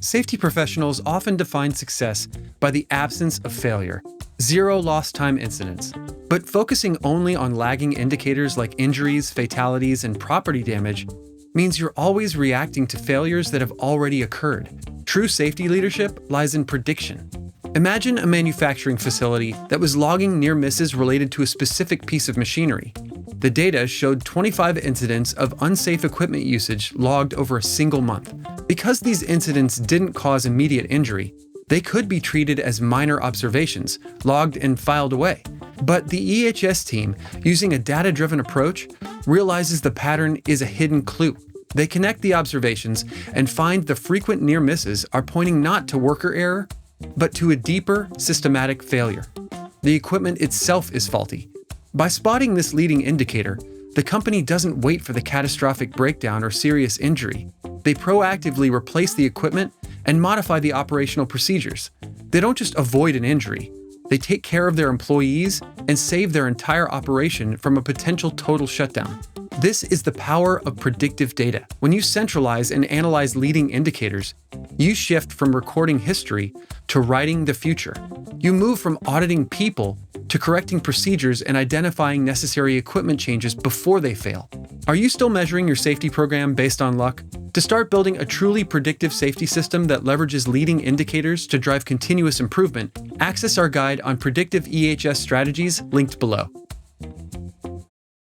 Safety professionals often define success by the absence of failure, zero lost time incidents. But focusing only on lagging indicators like injuries, fatalities, and property damage means you're always reacting to failures that have already occurred. True safety leadership lies in prediction. Imagine a manufacturing facility that was logging near misses related to a specific piece of machinery. The data showed 25 incidents of unsafe equipment usage logged over a single month. Because these incidents didn't cause immediate injury, they could be treated as minor observations, logged and filed away. But the EHS team, using a data-driven approach, realizes the pattern is a hidden clue. They connect the observations and find the frequent near misses are pointing not to worker error, but to a deeper, systematic failure. The equipment itself is faulty. By spotting this leading indicator, the company doesn't wait for the catastrophic breakdown or serious injury. They proactively replace the equipment and modify the operational procedures. They don't just avoid an injury, they take care of their employees and save their entire operation from a potential total shutdown. This is the power of predictive data. When you centralize and analyze leading indicators, you shift from recording history to writing the future. You move from auditing people to correcting procedures and identifying necessary equipment changes before they fail. Are you still measuring your safety program based on luck? To start building a truly predictive safety system that leverages leading indicators to drive continuous improvement, access our guide on predictive EHS strategies linked below.